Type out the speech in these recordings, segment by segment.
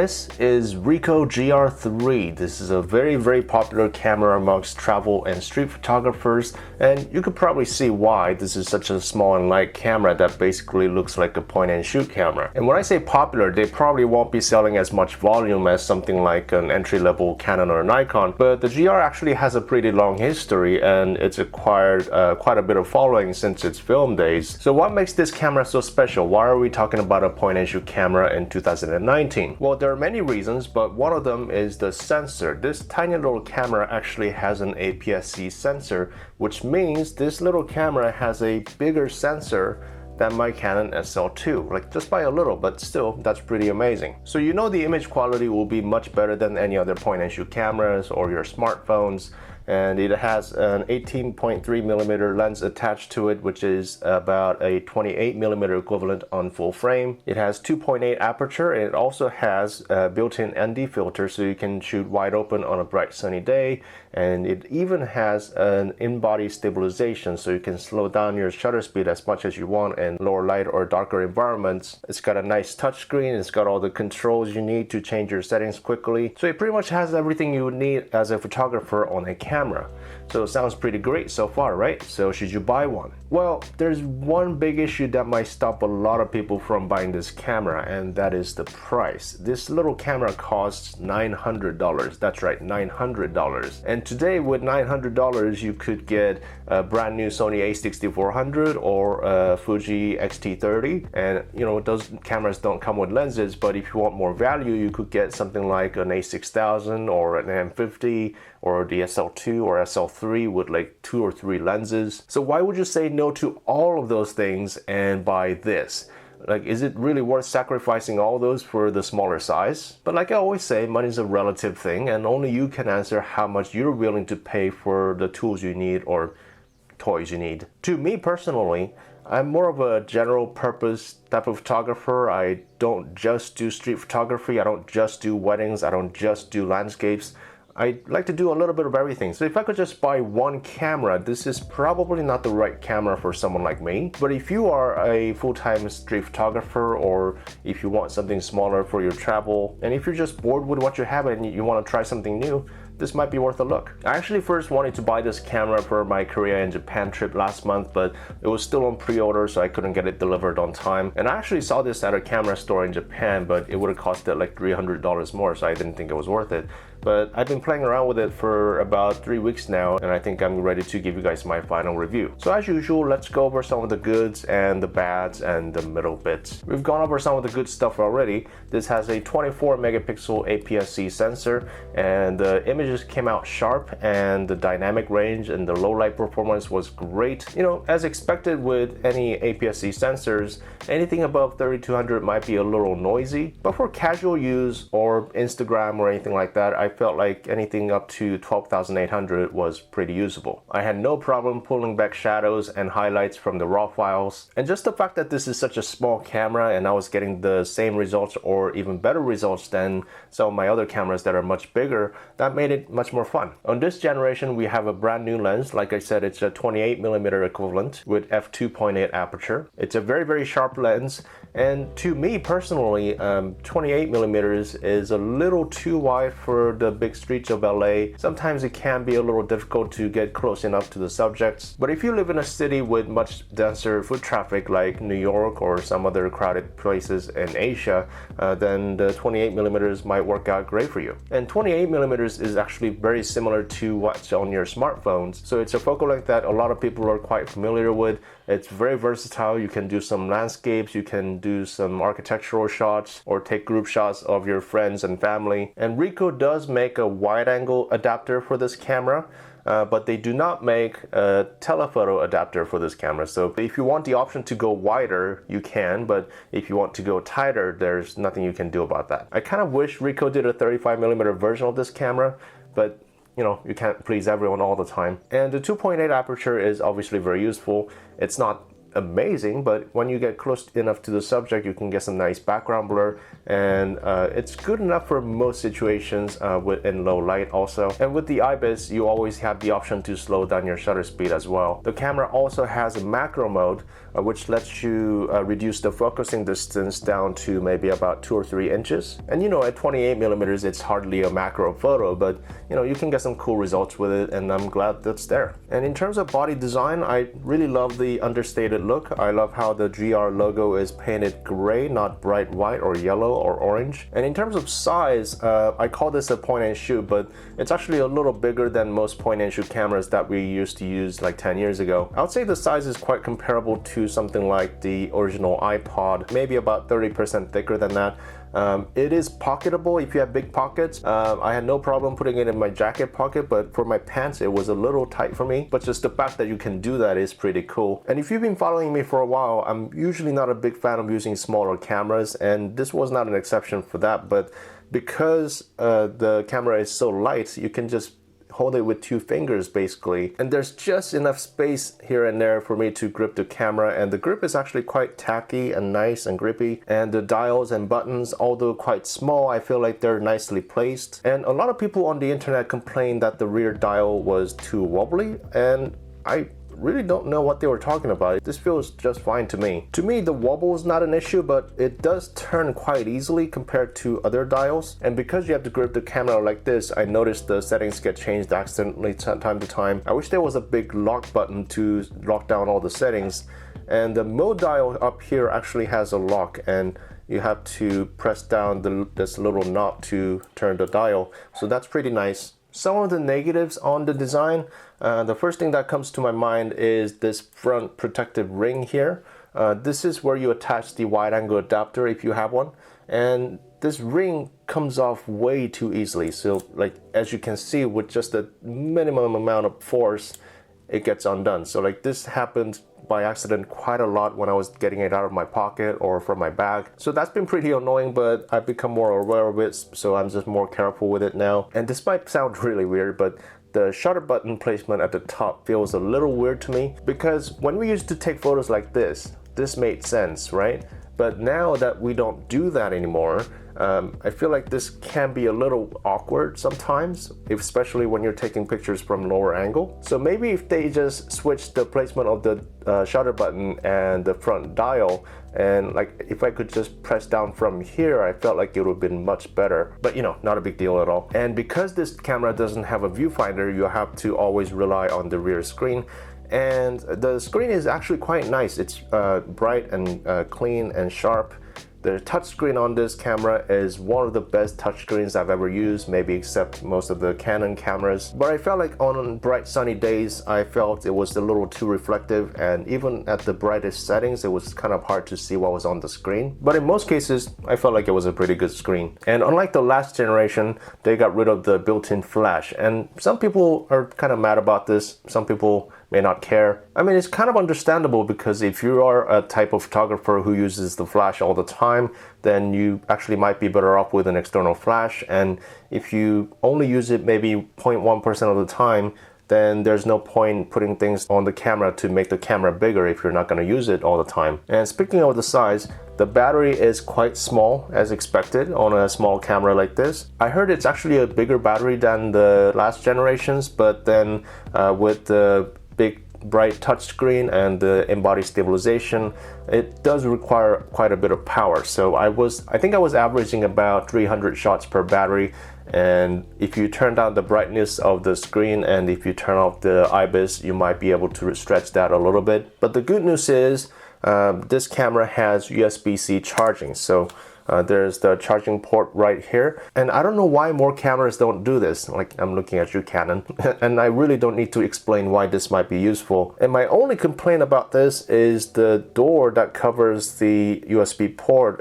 This is Ricoh GR3. This is a very popular camera amongst travel and street photographers, and you could probably see why this is such a small and light camera that basically looks like a point and shoot camera. And when I say popular, they probably won't be selling as much volume as something like an entry-level Canon or Nikon, but the GR actually has a pretty long history and it's acquired quite a bit of following since its film days. So what makes this camera so special? Why are we talking about a point and shoot camera in 2019? Well, there are many reasons, but one of them is the sensor. This tiny little camera actually has an APS-C sensor, which means this little camera has a bigger sensor than my Canon SL2, like just by a little, but still, that's pretty amazing. So you know the image quality will be much better than any other point and shoot cameras or your smartphones. And it has an 18.3mm lens attached to it, which is about a 28mm equivalent on full frame. It has 2.8 aperture, and it also has a built-in ND filter, so you can shoot wide open on a bright sunny day. And it even has an in-body stabilization, so you can slow down your shutter speed as much as you want in lower light or darker environments. It's got a nice touchscreen. It's got all the controls you need to change your settings quickly. So it pretty much has everything you would need as a photographer on a camera. So it sounds pretty great so far, right? So should you buy one? Well, there's one big issue that might stop a lot of people from buying this camera, and that is the price. This little camera costs $900. That's right, $900. And today with $900, you could get a brand new Sony a6400 or a Fuji X-T30. And you know, those cameras don't come with lenses, but if you want more value, you could get something like an a6000 or an M50 or the SL2 or SL3 with like 2 or 3 lenses. So why would you say no to all of those things and buy this? Like, is it really worth sacrificing all those for the smaller size? But like I always say, money's a relative thing, and only you can answer how much you're willing to pay for the tools you need or toys you need. To me personally, I'm more of a general purpose type of photographer. I don't just do street photography. I don't just do weddings. I don't just do landscapes. I like to do a little bit of everything. So if I could just buy one camera, this is probably not the right camera for someone like me. But if you are a full-time street photographer, or if you want something smaller for your travel, and if you're just bored with what you have and you want to try something new, this might be worth a look. I actually first wanted to buy this camera for my Korea and Japan trip last month, but it was still on pre-order, so I couldn't get it delivered on time. And I actually saw this at a camera store in Japan, but it would have costed like $300 more, so I didn't think it was worth it. But I've been playing around with it for about 3 weeks now, and I think I'm ready to give you guys my final review. So as usual, let's go over some of the goods and the bads and the middle bits. We've gone over some of the good stuff already. This has a 24 megapixel APS-C sensor, and the images came out sharp, and the dynamic range and the low light performance was great. You know, as expected with any APS-C sensors, anything above 3200 might be a little noisy, but for casual use or Instagram or anything like that, I felt like anything up to 12,800 was pretty usable. I had no problem pulling back shadows and highlights from the raw files, and just the fact that this is such a small camera and I was getting the same results or even better results than some of my other cameras that are much bigger, that made it much more fun. On this generation, we have a brand new lens. Like I said, it's a 28mm equivalent with f2.8 aperture. It's a very sharp lens, and to me personally, 28mm is a little too wide for the big streets of LA. Sometimes it can be a little difficult to get close enough to the subjects. But if you live in a city with much denser foot traffic like New York or some other crowded places in Asia, then the 28mm might work out great for you. And 28mm is actually very similar to what's on your smartphones. So it's a focal length that a lot of people are quite familiar with. It's very versatile. You can do some landscapes, you can do some architectural shots, or take group shots of your friends and family. And Ricoh does make a wide angle adapter for this camera, but they do not make a telephoto adapter for this camera. So if you want the option to go wider, you can, but if you want to go tighter, there's nothing you can do about that. I kind of wish Ricoh did a 35mm version of this camera, but you know, you can't please everyone all the time. And the 2.8 aperture is obviously very useful. It's not amazing, but when you get close enough to the subject, you can get some nice background blur, and it's good enough for most situations in low light also. And with the IBIS, you always have the option to slow down your shutter speed as well. The camera also has a macro mode, which lets you reduce the focusing distance down to maybe about 2 or 3 inches. And you know, at 28 millimeters, it's hardly a macro photo, but you know, you can get some cool results with it, and I'm glad that's there. And in terms of body design, I really love the understated look. I love how the GR logo is painted gray, not bright white or yellow or orange. And in terms of size, I call this a point and shoot, but it's actually a little bigger than most point and shoot cameras that we used to use like 10 years ago. I would say the size is quite comparable to something like the original iPod, maybe about 30% thicker than that. It is pocketable if you have big pockets. I had no problem putting it in my jacket pocket, but for my pants it was a little tight for me. But just the fact that you can do that is pretty cool. And if you've been following me for a while, I'm usually not a big fan of using smaller cameras, and this was not an exception for that. But because the camera is so light, you can just hold it with 2 fingers basically, and there's just enough space here and there for me to grip the camera, and the grip is actually quite tacky and nice and grippy, and the dials and buttons, although quite small, I feel like they're nicely placed. And a lot of people on the internet complained that the rear dial was too wobbly, and I really don't know what they were talking about. This feels just fine to me. To me, the wobble is not an issue, but it does turn quite easily compared to other dials. And because you have to grip the camera like this, I noticed the settings get changed accidentally time to time. I wish there was a big lock button to lock down all the settings. And the mode dial up here actually has a lock, and you have to press down this little knob to turn the dial. So that's pretty nice. Some of the negatives on the design, the first thing that comes to my mind is this front protective ring here. This is where you attach the wide angle adapter if you have one, and this ring comes off way too easily. So like, as you can see, with just a minimum amount of force, it gets undone. So like, this happened by accident quite a lot when I was getting it out of my pocket or from my bag. So that's been pretty annoying, but I've become more aware of it, so I'm just more careful with it now. And this might sound really weird, but the shutter button placement at the top feels a little weird to me, because when we used to take photos like this made sense, right? But now that we don't do that anymore, I feel like this can be a little awkward sometimes, especially when you're taking pictures from lower angle. So maybe if they just switch the placement of the shutter button and the front dial, and like if I could just press down from here, I felt like it would have been much better. But you know, not a big deal at all. And because this camera doesn't have a viewfinder, you have to always rely on the rear screen. And the screen is actually quite nice. It's bright and clean and sharp. The touchscreen on this camera is one of the best touchscreens I've ever used, maybe except most of the Canon cameras. But I felt like on bright sunny days, I felt it was a little too reflective, and even at the brightest settings, it was kind of hard to see what was on the screen. But in most cases, I felt like it was a pretty good screen. And unlike the last generation, they got rid of the built-in flash. And some people are kind of mad about this. Some people may not care. I mean, it's kind of understandable, because if you are a type of photographer who uses the flash all the time, then you actually might be better off with an external flash. And if you only use it maybe 0.1% of the time, then there's no point putting things on the camera to make the camera bigger if you're not going to use it all the time. And speaking of the size, the battery is quite small as expected on a small camera like this. I heard it's actually a bigger battery than the last generations, but then with the big bright touchscreen and the in-body stabilization, it does require quite a bit of power. So I think I was averaging about 300 shots per battery. And if you turn down the brightness of the screen and if you turn off the IBIS, you might be able to stretch that a little bit. But the good news is this camera has USB-C charging. So there's the charging port right here. And I don't know why more cameras don't do this. Like, I'm looking at you, Canon. And I really don't need to explain why this might be useful. And my only complaint about this is the door that covers the USB port.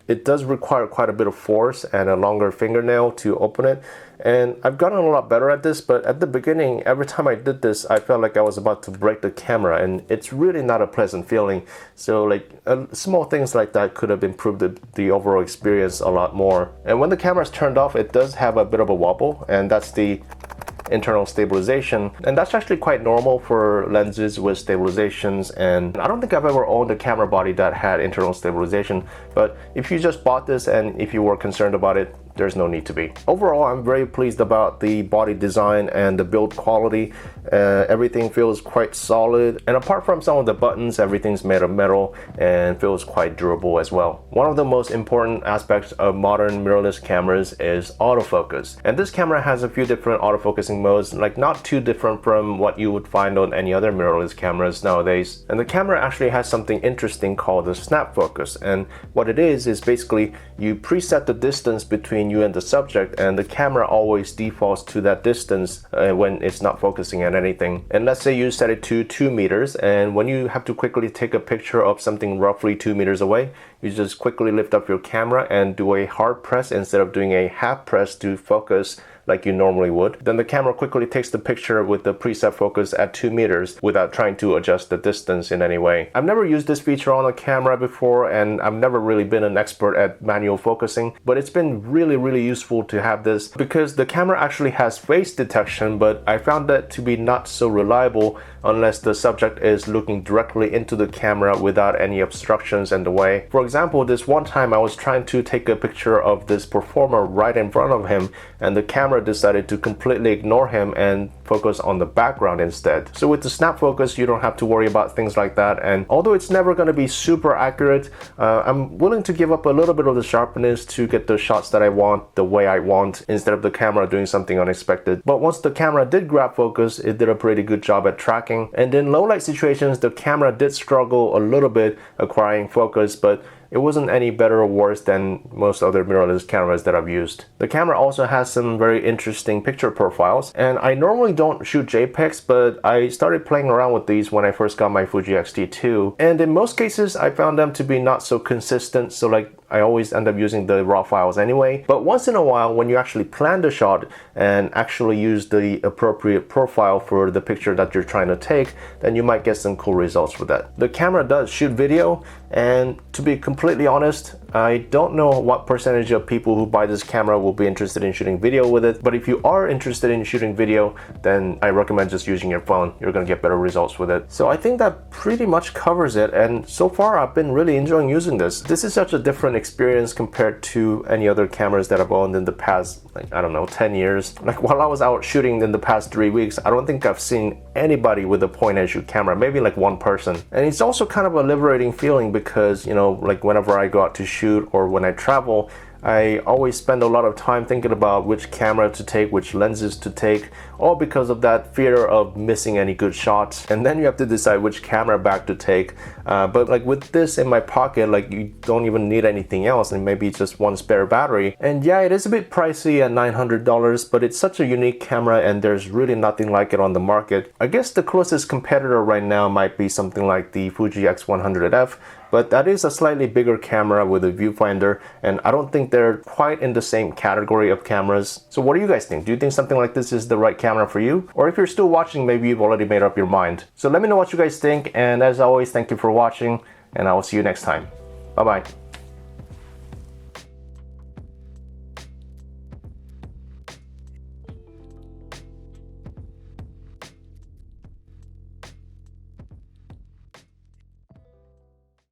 It does require quite a bit of force and a longer fingernail to open it. And I've gotten a lot better at this, but at the beginning, every time I did this, I felt like I was about to break the camera, and it's really not a pleasant feeling. So like small things like that could have improved the overall experience a lot more. And when the camera is turned off, it does have a bit of a wobble, and that's the internal stabilization, and that's actually quite normal for lenses with stabilizations. And I don't think I've ever owned a camera body that had internal stabilization, but if you just bought this and if you were concerned about it, there's no need to be. Overall, I'm very pleased about the body design and the build quality. Everything feels quite solid, and apart from some of the buttons, everything's made of metal and feels quite durable as well. One of the most important aspects of modern mirrorless cameras is autofocus, and this camera has a few different autofocusing modes, like not too different from what you would find on any other mirrorless cameras nowadays. And the camera actually has something interesting called the snap focus, and what it is basically you preset the distance between you and the subject, and the camera always defaults to that distance when it's not focusing at anything. And let's say you set it to 2 meters, and when you have to quickly take a picture of something roughly 2 meters away, you just quickly lift up your camera and do a hard press instead of doing a half press to focus like you normally would. Then the camera quickly takes the picture with the preset focus at 2 meters without trying to adjust the distance in any way. I've never used this feature on a camera before, and I've never really been an expert at manual focusing, but it's been really useful to have this because the camera actually has face detection, but I found that to be not so reliable unless the subject is looking directly into the camera without any obstructions in the way. For example, this one time I was trying to take a picture of this performer right in front of him, and the camera decided to completely ignore him and focus on the background instead. So with the snap focus, you don't have to worry about things like that, and although it's never going to be super accurate, I'm willing to give up a little bit of the sharpness to get the shots that I want the way I want instead of the camera doing something unexpected. But once the camera did grab focus, it did a pretty good job at tracking, and in low light situations the camera did struggle a little bit acquiring focus, but it wasn't any better or worse than most other mirrorless cameras that I've used. The camera also has some very interesting picture profiles, and I normally don't shoot JPEGs, but I started playing around with these when I first got my Fuji X-T2, and in most cases I found them to be not so consistent, so like I always end up using the raw files anyway. But once in a while, when you actually plan the shot and actually use the appropriate profile for the picture that you're trying to take, then you might get some cool results with that. The camera does shoot video, and to be completely honest, I don't know what percentage of people who buy this camera will be interested in shooting video with it, but if you are interested in shooting video, then I recommend just using your phone. You're gonna get better results with it. So I think that pretty much covers it, and so far I've been really enjoying using this. This is such a different experience compared to any other cameras that I've owned in the past, like, I don't know, 10 years. Like while I was out shooting in the past 3 weeks, I don't think I've seen anybody with a point and shoot camera, maybe like one person. And it's also kind of a liberating feeling because, you know, like whenever I go out to shoot or when I travel, I always spend a lot of time thinking about which camera to take, which lenses to take, all because of that fear of missing any good shots. And then you have to decide which camera bag to take. But like with this in my pocket, like you don't even need anything else, and maybe just one spare battery. And yeah, it is a bit pricey at $900, but it's such a unique camera and there's really nothing like it on the market. I guess the closest competitor right now might be something like the Fuji X100F, but that is a slightly bigger camera with a viewfinder, and I don't think they're quite in the same category of cameras. So what do you guys think? Do you think something like this is the right camera for you? Or if you're still watching, maybe you've already made up your mind. So let me know what you guys think, and as always, thank you for watching, and I will see you next time. Bye bye.